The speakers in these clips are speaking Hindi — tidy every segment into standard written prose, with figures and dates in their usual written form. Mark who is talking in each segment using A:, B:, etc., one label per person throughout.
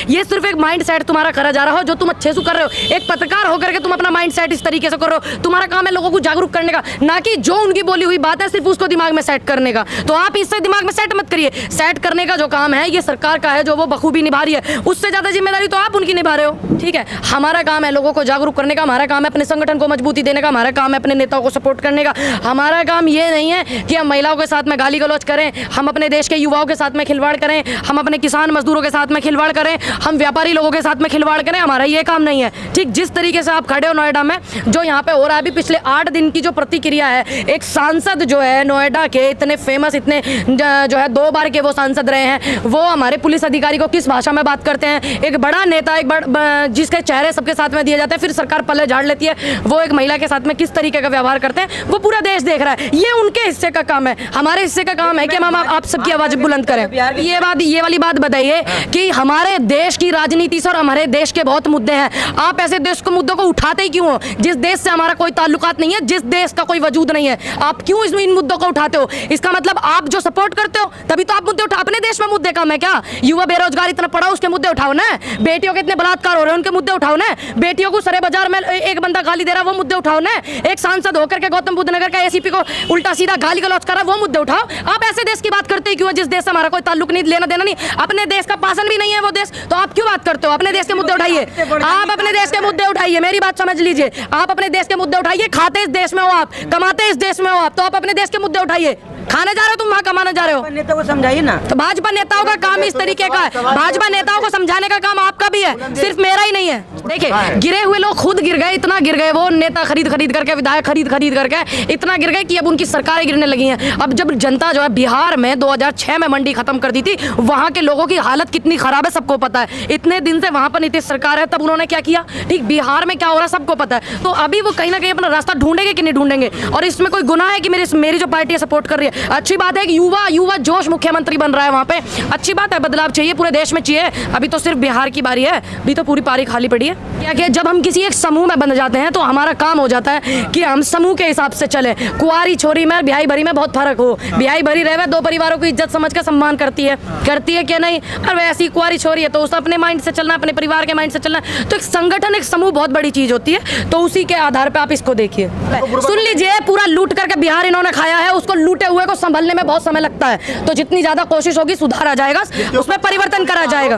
A: ये सिर्फ एक माइंड सेट तुम्हारा करा जा रहा हो जो तुम अच्छे से कर रहे हो। एक पत्रकार होकर के तुम अपना माइंड सेट इस तरीके से कर रहे हो। तुम्हारा काम है लोगों को जागरूक करने का, ना कि जो उनकी बोली हुई बात है सिर्फ उसको दिमाग में सेट करने का। तो आप इससे दिमाग में सेट मत करिए। सेट करने का जो काम है ये सरकार का है जो वो बखूबी निभा रही है, उससे ज्यादा जिम्मेदारी तो आप उनकी निभा रहे हो। ठीक है, हमारा काम है लोगों को जागरूक करने का, हमारा काम है अपने संगठन को मजबूती देने का, हमारा काम है अपने नेताओं को सपोर्ट करने का। हमारा काम ये नहीं है कि हम महिलाओं के साथ में गाली गलौज करें, हम अपने देश के युवाओं के साथ में खिलवाड़ करें, हम अपने किसान मजदूरों के साथ में खिलवाड़ करें, हम व्यापारी लोगों के साथ में खिलवाड़ करें। हमारा ये काम नहीं है। ठीक जिस तरीके से आप खड़े हो नोएडा में, जो यहाँ पे हो रहा है अभी पिछले 8 दिन की जो प्रतिक्रिया है, एक सांसद जो है नोएडा के इतने फेमस, इतने जो है 2 बार के वो सांसद रहे हैं, वो हमारे पुलिस अधिकारी को किस भाषा में बात करते हैं। एक बड़ा नेता, एक जिसके चेहरे सबके साथ में दिए जाते हैं, फिर सरकार पल्ले झाड़ लेती है, वो एक महिला के साथ में किस तरीके का व्यवहार करते हैं वो पूरा देश देख रहा है। ये उनके हिस्से का काम है। हमारे हिस्से का काम है कि हम आप सबकी आवाज बुलंद करें। ये वाली बात बताइए कि हमारे देश की राजनीति से और हमारे देश के बहुत मुद्दे हैं, आप ऐसे देश के मुद्दों को उठाते ही क्यों हो? जिस देश से हमारा कोई ताल्लुकात नहीं है, जिस देश का कोई वजूद नहीं है, आप क्यों इन मुद्दों को उठाते हो? इसका मतलब आप जो सपोर्ट करते हो तभी तो आप मुद्दे उठा। अपने देश में मुद्दे कम है क्या? युवा बेरोजगार इतना पड़ा, उसके मुद्दे उठाओ ना। बेटियों के इतने बलात्कार हो रहे हैं, उनके मुद्दे उठाओ ना। बेटियों को सरे बाजार में एक बंदा गाली दे रहा, वो मुद्दे उठाओ ना। एक सांसद होकर के गौतम बुद्ध नगर का एसीपी को उल्टा सीधा गाली गलौज कर रहा, वो मुद्दे उठाओ। आप ऐसे देश की बात करते क्यों? जिस देश से हमारा कोई ताल्लुक नहीं, लेना देना नहीं, अपने देश का पासन भी नहीं है वो देश, तो आप क्यों बात करते हो? अपने देश के मुद्दे उठाइए, आप अपने देश के मुद्दे उठाइए। मेरी बात समझ लीजिए, आप अपने देश के मुद्दे उठाइए। खाते इस देश में हो आप, कमाते इस देश में हो आप, तो आप अपने देश के मुद्दे उठाइए। खाने जा रहे हो तुम, वहाँ कमाने जा रहे हो।
B: नेता को समझाइए ना।
A: तो भाजपा नेताओं का काम इस तरीके का है। भाजपा नेताओं को समझाने का काम आपका भी है, सिर्फ मेरा ही नहीं है। देखिए, गिरे हुए लोग खुद गिर गए, इतना गिर गए, वो नेता खरीद करके, विधायक खरीद करके इतना गिर गए कि अब उनकी सरकारें गिरने लगी हैं। अब जब जनता जो है बिहार में 2006 में मंडी खत्म कर दी थी, वहाँ के लोगों की हालत कितनी खराब है सबको पता है। इतने दिन से वहाँ पर नीतीश सरकार है, तब उन्होंने क्या किया? ठीक बिहार में क्या हो रहा है सबको पता है। तो अभी वो कहीं ना कहीं अपना रास्ता ढूंढेंगे कि नहीं ढूंढेंगे। और इसमें कोई गुनाह है कि मेरी जो पार्टी है सपोर्ट कर रही है? अच्छी बात है कि युवा जोश मुख्यमंत्री बन रहा है वहाँ पे, अच्छी बात है। बदलाव चाहिए, पूरे देश में चाहिए। अभी तो सिर्फ बिहार की बारी है, अभी तो पूरी पारी खाली पड़ी है। क्या कि जब हम किसी एक समूह में बन जाते हैं तो हमारा काम हो जाता है कि हम समूह के हिसाब से चले। कुंवारी छोरी में ब्याही भरी में बहुत फर्क हो। ब्याही भरी रहे 2 परिवारों को इज्जत समझ कर सम्मान करती है क्या नहीं? और वैसी कुंवारी छोरी है तो उसको अपने माइंड से चलना, अपने परिवार के माइंड से चलना। तो एक संगठन, एक समूह बहुत बड़ी चीज होती है। तो उसी के आधार पर आप इसको देखिए। सुन लीजिए, पूरा लूट करके बिहार इन्होंने खाया है, उसको लूटे हुए को संभलने में बहुत समय लगता है। तो जितनी ज्यादा कोशिश होगी सुधार आ जाएगा, उसमें परिवर्तन करा जाएगा।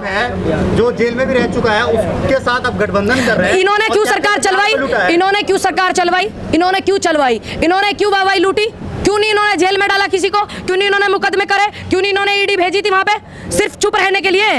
C: जो जेल में भी रह चुका है उसके साथ अब गठबंधन कर रहे हैं।
A: इन्होंने क्यों सरकार चलवाई? इन्होंने क्यों सरकार चलवाई? इन्होंने क्यों चलवाई? इन्होंने क्यों वाहवाही लूटी? क्यों नहीं इन्होंने जेल में डाला किसी को? क्यों नहीं इन्होंने मुकदमे करे? क्यों नहीं इन्होंने ईडी भेजी थी वहां पे? सिर्फ चुप रहने के लिए?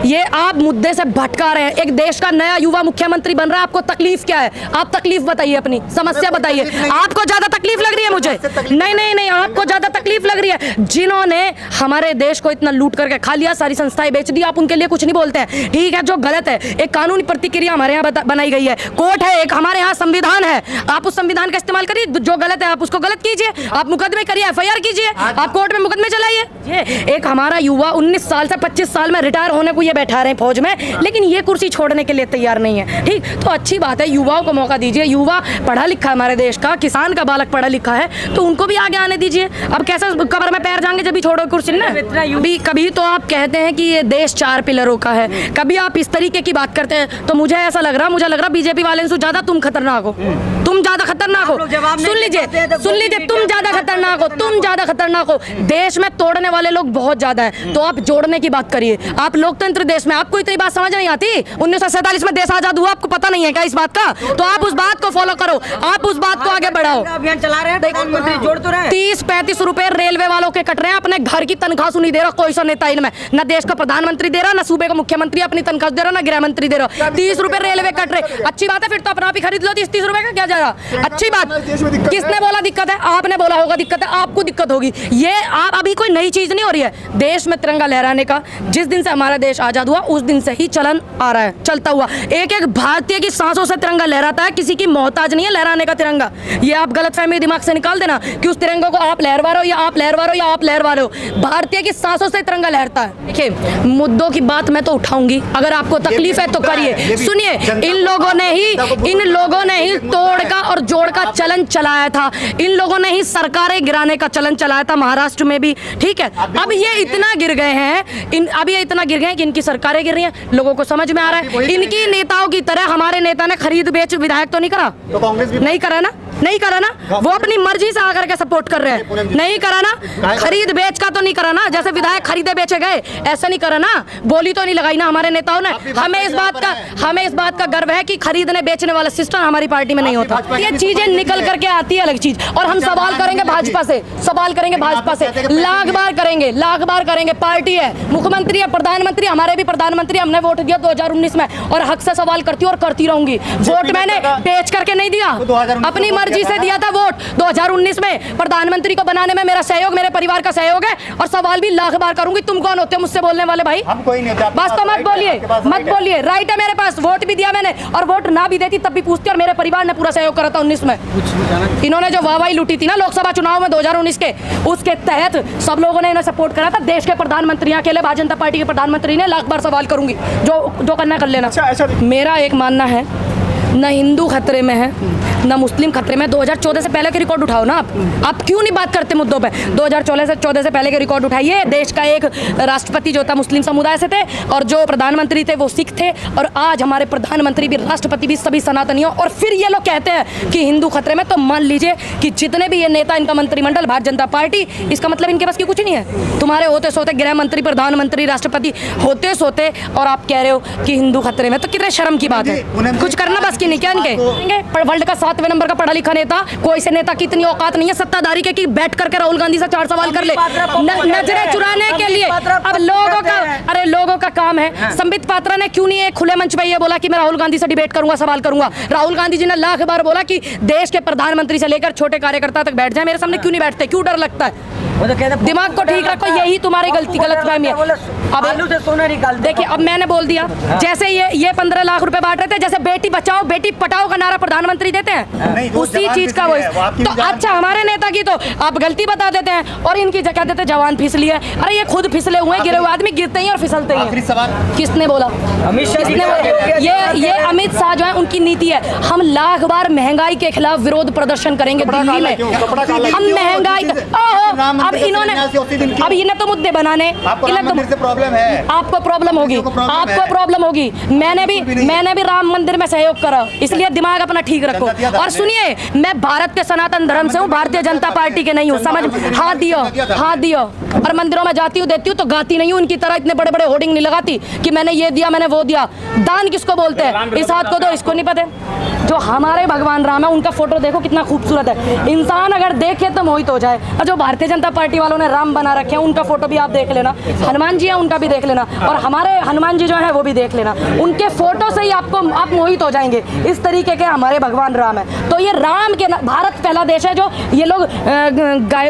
A: ये आप मुद्दे से भटका रहे हैं। एक देश का नया युवा मुख्यमंत्री बन रहा है, आपको तकलीफ क्या है? आप तकलीफ बताइए, अपनी समस्या बताइए। आपको ज्यादा तकलीफ लग रही है? मुझे नहीं, आपको ज्यादा तकलीफ लग रही है। जिन्होंने हमारे देश को इतना लूट करके खा लिया, सारी संस्थाएं बेच दी, आप उनके लिए कुछ नहीं बोलते हैं। ठीक है, जो गलत है, एक कानूनी प्रतिक्रिया हमारे यहाँ बनाई गई है, कोर्ट है, एक हमारे यहाँ संविधान है, आप उस संविधान का इस्तेमाल करिए। जो गलत है आप उसको गलत कीजिए, आप मुकदमे करिए, एफआईआर कीजिए, आप कोर्ट में मुकदमे चलाइए। ये एक हमारा युवा 19 साल से 25 साल में रिटायर होने को ये बैठा रहे हैं फौज में, लेकिन ये कुर्सी छोड़ने के लिए तैयार नहीं है। ठीक, तो अच्छी बात है, युवाओं को मौका दीजिए। युवा पढ़ा लिखा है हमारे देश का, किसान का बालक पढ़ा लिखा है, तो उनको भी आगे आने दीजिए। अब कैसे कब्र में पैर जाएंगे जब भी छोड़ो कुर्सी ना? कभी तो आप कहते हैं कि ये देश 4 पिलरों का है, कभी आप इस तरीके की बात करते हैं, तो मुझे ऐसा लग रहा बीजेपी वाले से ज्यादा तुम खतरनाक हो। तुम ज्यादा खतरनाक हो। सुन लीजिए, तुम ज्यादा खतरनाक हो। देश में तोड़ने वाले लोग बहुत ज्यादा हैं, तो आप जोड़ने की बात करिए। आप लोकतंत्र देश में, आपको इतनी बात समझ नहीं आती? 1947 में देश आजाद हुआ, आपको पता नहीं है क्या इस बात का? तो आप उस बात को फॉलो करो, आप उस बात को आगे बढ़ाओ।
B: अभियान चला रहे हैं, प्रधानमंत्री जोड़ तो रहे।
A: 30-35 रुपए रेलवे वालों के कट रहे हैं, अपने घर की तनख्वाह सुनी दे रहा कोई सा नेता इनमें। न देश का प्रधानमंत्री दे रहा, न सूबे का मुख्यमंत्री अपनी तनख्वाह दे रहा, न गृह मंत्री दे रहा। 30 रुपए रेलवे कट रहे। अच्छी बात है, फिर तो अपना आप ही खरीद लो। 30 रुपए का क्या जा रहा? अच्छी बात। किसने बोला दिक्कत है? आपने बोला होगा दिक्कत है, आपको दिक्कत होगी। ये आप अभी कोई नई चीज नहीं हो रही है। देश में तिरंगा लहराने का जिस दिन से हमारा देश आजाद हुआ उस दिन से ही चलन आ रहा है, चलता हुआ। एक भारतीय की सांसों से तिरंगा लहराता है, किसी की मोहताज नहीं है लहराने का तिरंगा। ये आप गलतफहमी दिमाग से निकाल देना कि उस तिरंगे को आप लहरवा रहे हो या आप लहरवा रहे हो या आप लहरवा रहे हो। भारतीय की सांसों से तिरंगा लहरता है। देखिए, मुद्दों की बात मैं तो उठाऊंगी, अगर आपको तकलीफ है तो करिए। सुनिए, इन लोगों ने ही तोड़ का और जोड़ का चलन चलाया था। इन लोगों ने ही सरकारें गिराने का चलन चलाया था महाराष्ट्र में भी, ठीक है। अब ये इतना गिर गए हैं, अब ये इतना गिर गए हैं कि इनकी सरकारें गिर रही हैं, लोगों को समझ में आ रहा है। इनकी नेताओं की तरह हमारे नेता ने खरीद बेच विधायक तो नहीं करा,
C: तो कांग्रेस भी
A: नहीं करा ना, नहीं करा ना, वो अपनी मर्जी से आकर के सपोर्ट कर रहे हैं, नहीं करा ना, खरीद बेच का तो नहीं करा ना, जैसे विधायक खरीदे बेचे गए ऐसा नहीं करा ना, बोली तो नहीं लगाई ना हमारे नेताओं ने। हमें इस बात का गर्व है कि खरीदने बेचने वाला सिस्टम हमारी पार्टी में नहीं होता। ये चीजें निकल करके आती है अलग चीज, और हम सवाल करेंगे भाजपा से, सवाल करेंगे भाजपा से, लाख बार करेंगे। पार्टी है, मुख्यमंत्री है, प्रधानमंत्री, हमारे भी प्रधानमंत्री, हमने वोट दिया 2019 में और हक से सवाल करती हूँ और करती रहूंगी। वोट मैंने बेच करके नहीं दिया, अपनी मर्जी से दिया था वोट। 2019 में प्रधानमंत्री को बनाने में मेरा सहयोग, मेरे परिवार का सहयोग है, और सवाल भी लाख बार करूंगी। तुम कौन होते हो मुझसे बोलने वाले भाई?
C: हम कोई नहीं होता।
A: बस तो मत बोलिए, राइट है मेरे पास, वोट भी दिया मैंने, और वोट ना भी देती तब भी पूछती, और मेरे परिवार ने पूरा सहयोग करा था 19 में। इन्होंने जो वाहवाही लूटी थी ना लोकसभा चुनाव में 2019 के, उसके तहत सब लोगों ने इन्हें सपोर्ट करा था। देश के प्रधानमंत्री, अकेले भारतीय जनता पार्टी के प्रधानमंत्री ने लाख बार सवाल करूंगी, जो करना कर लेना। मेरा एक मानना है, न हिंदू खतरे में है ना मुस्लिम खतरे में। 2014 से पहले के रिकॉर्ड उठाओ ना आप क्यों नहीं बात करते मुद्दों पे? 2014 से पहले के रिकॉर्ड उठाइए। देश का एक राष्ट्रपति जो था मुस्लिम समुदाय से थे, और जो प्रधानमंत्री थे वो सिख थे, और आज हमारे प्रधानमंत्री भी, राष्ट्रपति भी सभी सनातनी हो, और फिर ये लोग कहते हैं कि हिंदू खतरे में। तो मान लीजिए कि जितने भी ये नेता, इनका मंत्रिमंडल भारतीय जनता पार्टी, इसका मतलब इनके पास की कुछ नहीं है। तुम्हारे होते सोते गृह मंत्री, प्रधानमंत्री, राष्ट्रपति होते सोते, और आप कह रहे हो कि हिंदू खतरे में, तो कितने शर्म की बात है। कुछ करना बस की नहीं क्या इनके? वर्ल्ड का 7वें नंबर का पढ़ा लिखा नेता, कोई से नेता की इतनी औकात नहीं है सत्ताधारी के कि बैठ करके राहुल गांधी से 4 सवाल कर ले नजरें चुराने के लिए। अब लोगों का काम है। संबित पात्रा ने क्यों नहीं एक खुले मंच पे ये बोला कि मैं राहुल गांधी से डिबेट करूंगा, सवाल करूंगा? राहुल गांधी जी ने लाख बार बोला कि देश के प्रधानमंत्री से लेकर छोटे कार्यकर्ता तक बैठ जाए, मेरे सामने क्यों नहीं बैठते? क्यों डर लगता है? दिमाग को ठीक रखो, यही तुम्हारी गलतफहमी है। अब
B: आलू से सोना निकाल,
A: देखिए अब मैंने बोल दिया, जैसे ये 15 लाख रुपए बांट रहे थे, जैसे बेटी बचाओ बेटी पटाओ का नारा प्रधानमंत्री देते हैं, उसी चीज का वो। तो अच्छा, हमारे नेता की तो आप गलती बता देते हैं, और इनकी जगह देते जवान फिसली है। अरे ये खुद फिसले हुए, गिरे हुए आदमी गिरते ही और फिसलते हैं। किसने बोला?
B: अमित शाह।
A: किसने बोला? ये अमित शाह जो है उनकी नीति है। हम लाख बार महंगाई के खिलाफ विरोध प्रदर्शन करेंगे दिल्ली में। हम महंगाई, अब इन्हें तो मुद्दे बनाने,
C: प्रॉब्लम है,
A: आपको प्रॉब्लम होगी। मैंने भी राम मंदिर में सहयोग करा, इसलिए दिमाग अपना ठीक रखो। और सुनिए, मैं भारत के सनातन धर्म से हूँ, भारतीय जनता पार्टी के नहीं हूँ, समझ? हाथ दियो। और मंदिरों में जाती हूँ, देती हूँ, तो गाती नहीं हूँ इनकी तरह, इतने बड़े बड़े होर्डिंग नहीं लगाती कि मैंने ये दिया, मैंने वो दिया। दान किसको बोलते हैं? इस हाथ को दो, इसको नहीं पता। जो हमारे भगवान राम है, उनका फोटो देखो कितना खूबसूरत है, इंसान अगर देखे तो मोहित हो जाए। और जो भारतीय जनता पार्टी वालों ने राम बना रखे हैं, उनका फोटो भी आप देख लेना। हनुमान जी है, उनका भी देख लेना, और हमारे हनुमान जी जो है वो भी देख लेना। उनके फोटो से ही आप मोहित हो जाएंगे। इस तरीके के हमारे भगवान राम है। तो ये राम के, भारत पहला देश है जो ये लोग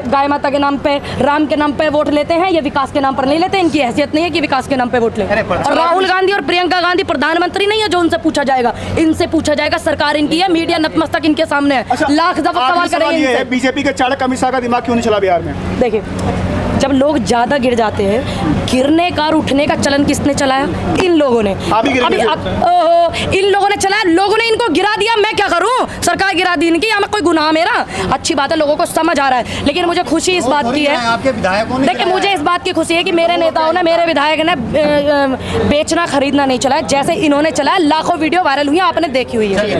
A: गाय माता के नाम पे, राम के नाम पे वोट लेते हैं, ये विकास के नाम पर नहीं लेते। इनकी हैसियत नहीं है कि विकास के नाम पे वोट ले। और राहुल गांधी और प्रियंका गांधी प्रधानमंत्री नहीं है जो उनसे पूछा जाएगा, इनसे पूछा जाएगा। सरकार इनकी है, मीडिया नतमस्तक इनके सामने है। लाख दफा सवाल करेंगे।
D: बीजेपी के चाणक्य अमित शाह का दिमाग क्यों नहीं चला बिहार में?
A: देखिए, जब लोग ज्यादा गिर जाते हैं, गिरने का और उठने का चलन किसने चलाया? इन लोगों ने। इन लोगों ने चलाया, लोगों ने इनको गिरा दिया। मैं क्या करूं? सरकार गिरा दी इनकी, हमें कोई गुनाह मेरा? अच्छी बात है, लोगों को समझ आ रहा है। लेकिन मुझे खुशी इस बात की है,
C: आपके विधायकों ने,
A: देखिए मुझे इस बात की खुशी है कि मेरे नेताओं ने, मेरे विधायक ने बेचना खरीदना नहीं चलाया, जैसे इन्होंने चलाया। लाखों वीडियो वायरल हुई, आपने देखी हुई है।